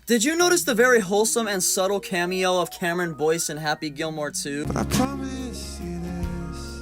Did you notice the very wholesome and subtle cameo of Cameron Boyce in Happy Gilmore 2? But I promise you this,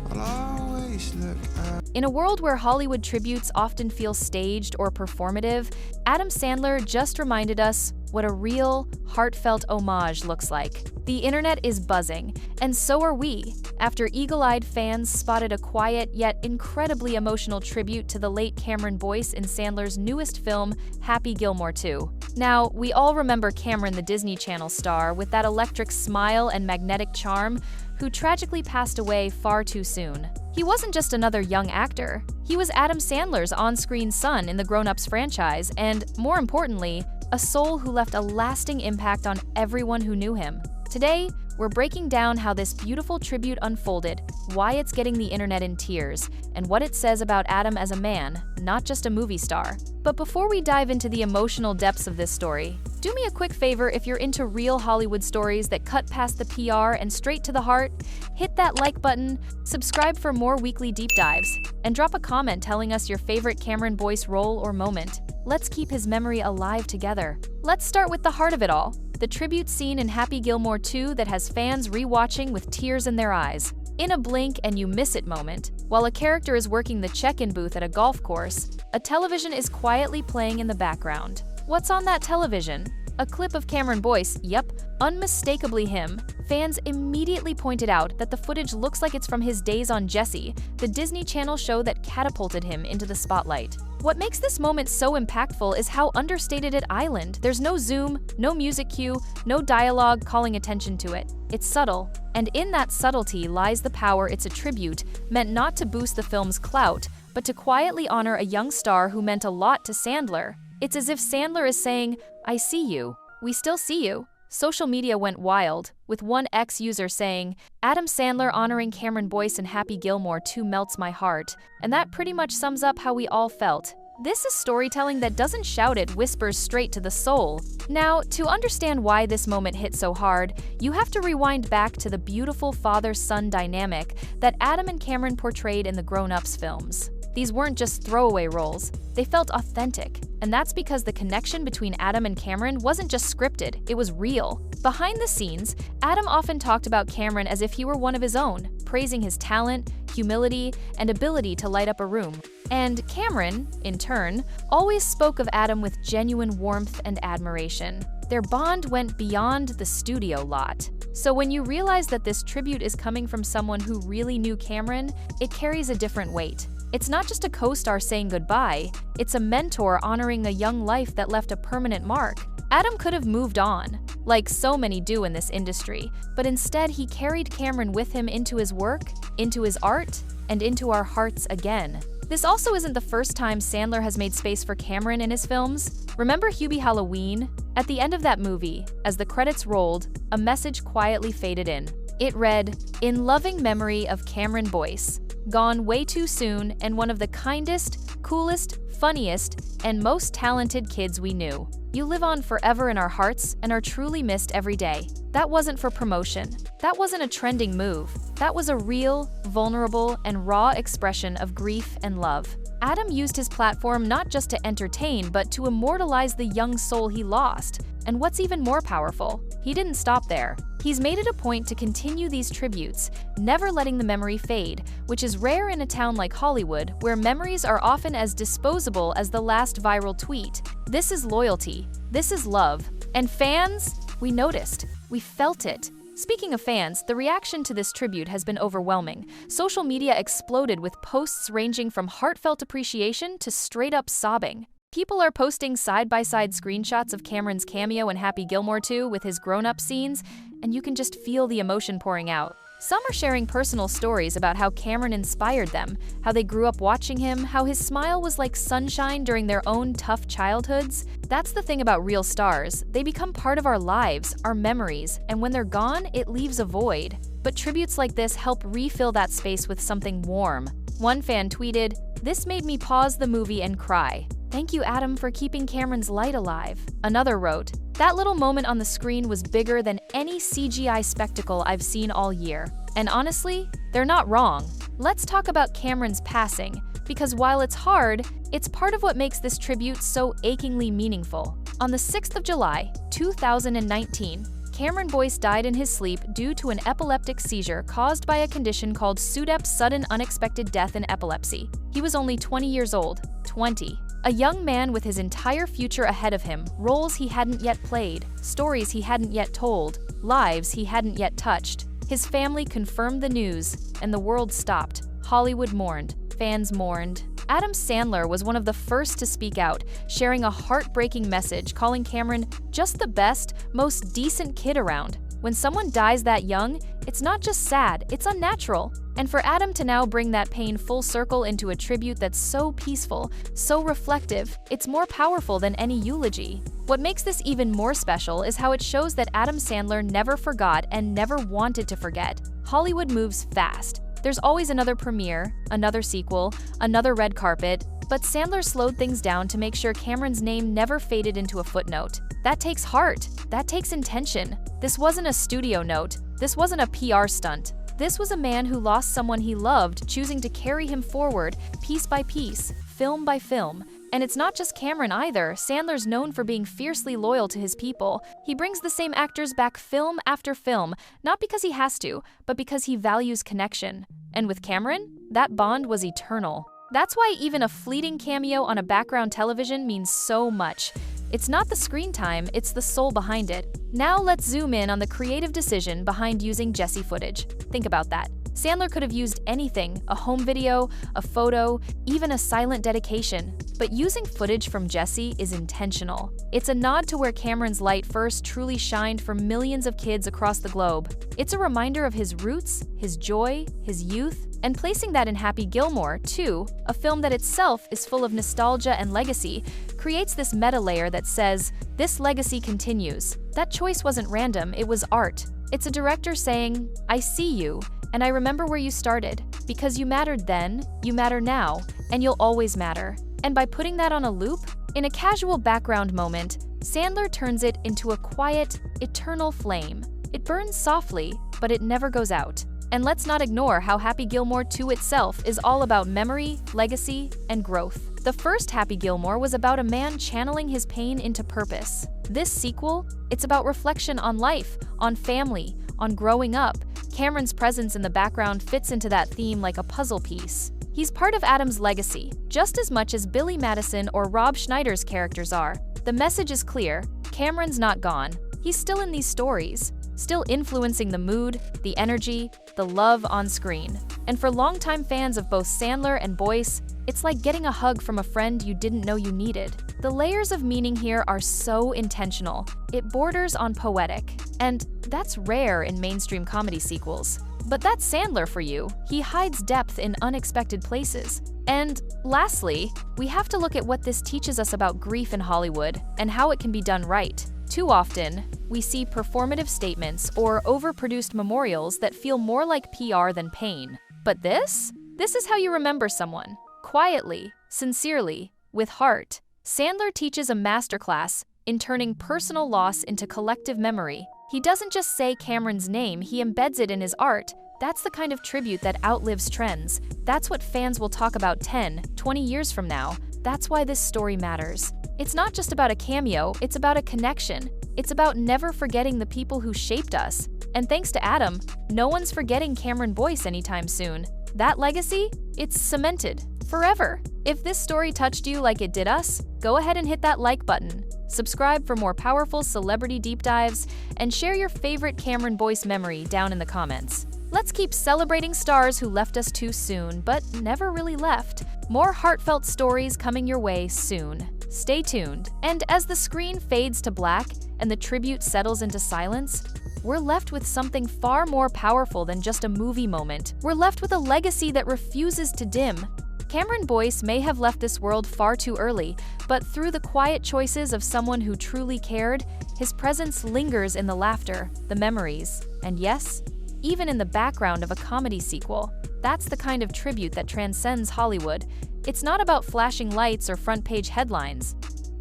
I'll always look at. In a world where Hollywood tributes often feel staged or performative, Adam Sandler just reminded us what a real, heartfelt homage looks like. The internet is buzzing, and so are we, after eagle-eyed fans spotted a quiet yet incredibly emotional tribute to the late Cameron Boyce in Sandler's newest film, Happy Gilmore 2. Now, we all remember Cameron, the Disney Channel star, with that electric smile and magnetic charm, who tragically passed away far too soon. He wasn't just another young actor. He was Adam Sandler's on-screen son in the Grown Ups franchise, and, more importantly, a soul who left a lasting impact on everyone who knew him. Today, we're breaking down how this beautiful tribute unfolded, why it's getting the internet in tears, and what it says about Adam as a man, not just a movie star. But before we dive into the emotional depths of this story, do me a quick favor. If you're into real Hollywood stories that cut past the PR and straight to the heart, hit that like button, subscribe for more weekly deep dives, and drop a comment telling us your favorite Cameron Boyce role or moment. Let's keep his memory alive together. Let's start with the heart of it all, the tribute scene in Happy Gilmore 2 that has fans rewatching with tears in their eyes. In a blink and you miss it moment, while a character is working the check-in booth at a golf course, a television is quietly playing in the background. What's on that television? A clip of Cameron Boyce, yep, unmistakably him. Fans immediately pointed out that the footage looks like it's from his days on Jessie, the Disney Channel show that catapulted him into the spotlight. What makes this moment so impactful is how understated it island. There's no zoom, no music cue, no dialogue calling attention to it. It's subtle, and in that subtlety lies the power. It's a tribute, meant not to boost the film's clout, but to quietly honor a young star who meant a lot to Sandler. It's as if Sandler is saying, "I see you. We still see you." Social media went wild, with one ex-user saying, "Adam Sandler honoring Cameron Boyce in Happy Gilmore 2 melts my heart," and that pretty much sums up how we all felt. This is storytelling that doesn't shout, it whispers straight to the soul. Now, to understand why this moment hit so hard, you have to rewind back to the beautiful father-son dynamic that Adam and Cameron portrayed in the Grown Ups films. These weren't just throwaway roles, they felt authentic. And that's because the connection between Adam and Cameron wasn't just scripted, it was real. Behind the scenes, Adam often talked about Cameron as if he were one of his own, praising his talent, humility, and ability to light up a room. And Cameron, in turn, always spoke of Adam with genuine warmth and admiration. Their bond went beyond the studio lot. So when you realize that this tribute is coming from someone who really knew Cameron, it carries a different weight. It's not just a co-star saying goodbye, it's a mentor honoring a young life that left a permanent mark. Adam could have moved on, like so many do in this industry, but instead he carried Cameron with him into his work, into his art, and into our hearts again. This also isn't the first time Sandler has made space for Cameron in his films. Remember Hubie Halloween? At the end of that movie, as the credits rolled, a message quietly faded in. It read, "In loving memory of Cameron Boyce, gone way too soon and one of the kindest, coolest, funniest, and most talented kids we knew. You live on forever in our hearts and are truly missed every day." That wasn't for promotion. That wasn't a trending move. That was a real, vulnerable, and raw expression of grief and love. Adam used his platform not just to entertain, but to immortalize the young soul he lost. And what's even more powerful, he didn't stop there. He's made it a point to continue these tributes, never letting the memory fade, which is rare in a town like Hollywood, where memories are often as disposable as the last viral tweet. This is loyalty. This is love. And fans, we noticed. We felt it. Speaking of fans, the reaction to this tribute has been overwhelming. Social media exploded with posts ranging from heartfelt appreciation to straight-up sobbing. People are posting side-by-side screenshots of Cameron's cameo in Happy Gilmore 2 with his grown-up scenes, and you can just feel the emotion pouring out. Some are sharing personal stories about how Cameron inspired them, how they grew up watching him, how his smile was like sunshine during their own tough childhoods. That's the thing about real stars. They become part of our lives, our memories, and when they're gone, it leaves a void. But tributes like this help refill that space with something warm. One fan tweeted, "This made me pause the movie and cry. Thank you, Adam, for keeping Cameron's light alive." Another wrote, "That little moment on the screen was bigger than any CGI spectacle I've seen all year." And honestly, they're not wrong. Let's talk about Cameron's passing, because while it's hard, it's part of what makes this tribute so achingly meaningful. On the 6th of July, 2019, Cameron Boyce died in his sleep due to an epileptic seizure caused by a condition called SUDEP, sudden unexpected death in epilepsy. He was only 20 years old. 20. A young man with his entire future ahead of him, roles he hadn't yet played, stories he hadn't yet told, lives he hadn't yet touched. His family confirmed the news, and the world stopped. Hollywood mourned. Fans mourned. Adam Sandler was one of the first to speak out, sharing a heartbreaking message calling Cameron just the best, most decent kid around. When someone dies that young, it's not just sad, it's unnatural. And for Adam to now bring that pain full circle into a tribute that's so peaceful, so reflective, it's more powerful than any eulogy. What makes this even more special is how it shows that Adam Sandler never forgot and never wanted to forget. Hollywood moves fast. There's always another premiere, another sequel, another red carpet, but Sandler slowed things down to make sure Cameron's name never faded into a footnote. That takes heart. That takes intention. This wasn't a studio note. This wasn't a PR stunt. This was a man who lost someone he loved, choosing to carry him forward, piece by piece, film by film. And it's not just Cameron either. Sandler's known for being fiercely loyal to his people. He brings the same actors back film after film, not because he has to, but because he values connection. And with Cameron, that bond was eternal. That's why even a fleeting cameo on a background television means so much. It's not the screen time, it's the soul behind it. Now let's zoom in on the creative decision behind using Jesse footage. Think about that. Sandler could have used anything, a home video, a photo, even a silent dedication. But using footage from Jesse is intentional. It's a nod to where Cameron's light first truly shined for millions of kids across the globe. It's a reminder of his roots, his joy, his youth, and placing that in Happy Gilmore, too, a film that itself is full of nostalgia and legacy, creates this meta layer that says, this legacy continues. That choice wasn't random, it was art. It's a director saying, I see you, and I remember where you started. Because you mattered then, you matter now, and you'll always matter. And by putting that on a loop, in a casual background moment, Sandler turns it into a quiet, eternal flame. It burns softly, but it never goes out. And let's not ignore how Happy Gilmore 2 itself is all about memory, legacy, and growth. The first Happy Gilmore was about a man channeling his pain into purpose. This sequel, it's about reflection on life, on family, on growing up. Cameron's presence in the background fits into that theme like a puzzle piece. He's part of Adam's legacy, just as much as Billy Madison or Rob Schneider's characters are. The message is clear. Cameron's not gone. He's still in these stories, still influencing the mood, the energy, the love on screen. And for longtime fans of both Sandler and Boyce, it's like getting a hug from a friend you didn't know you needed. The layers of meaning here are so intentional. It borders on poetic, and that's rare in mainstream comedy sequels. But that's Sandler for you. He hides depth in unexpected places. And lastly, we have to look at what this teaches us about grief in Hollywood and how it can be done right. Too often, we see performative statements or overproduced memorials that feel more like PR than pain. But this is how you remember someone. Quietly, sincerely, with heart. Sandler teaches a masterclass in turning personal loss into collective memory. He doesn't just say Cameron's name, he embeds it in his art. That's the kind of tribute that outlives trends. That's what fans will talk about 10, 20 years from now. That's why this story matters. It's not just about a cameo, it's about a connection. It's about never forgetting the people who shaped us. And thanks to Adam, no one's forgetting Cameron Boyce anytime soon. That legacy, it's cemented forever. If this story touched you like it did us, go ahead and hit that like button. Subscribe for more powerful celebrity deep dives, and share your favorite Cameron Boyce memory down in the comments. Let's keep celebrating stars who left us too soon, but never really left. More heartfelt stories coming your way soon. Stay tuned. And as the screen fades to black and the tribute settles into silence, we're left with something far more powerful than just a movie moment. We're left with a legacy that refuses to dim. Cameron Boyce may have left this world far too early, but through the quiet choices of someone who truly cared, his presence lingers in the laughter, the memories, and yes, even in the background of a comedy sequel. That's the kind of tribute that transcends Hollywood. It's not about flashing lights or front-page headlines.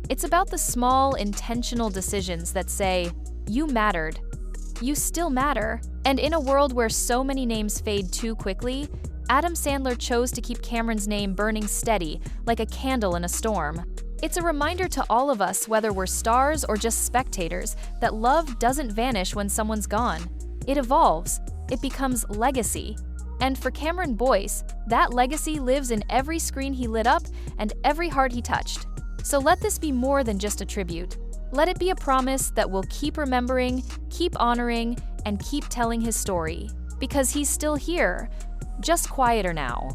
It's about the small, intentional decisions that say, you mattered. You still matter. And in a world where so many names fade too quickly, Adam Sandler chose to keep Cameron's name burning steady, like a candle in a storm. It's a reminder to all of us, whether we're stars or just spectators, that love doesn't vanish when someone's gone. It evolves. It becomes legacy. And for Cameron Boyce, that legacy lives in every screen he lit up and every heart he touched. So let this be more than just a tribute. Let it be a promise that we'll keep remembering, keep honoring, and keep telling his story. Because he's still here, just quieter now.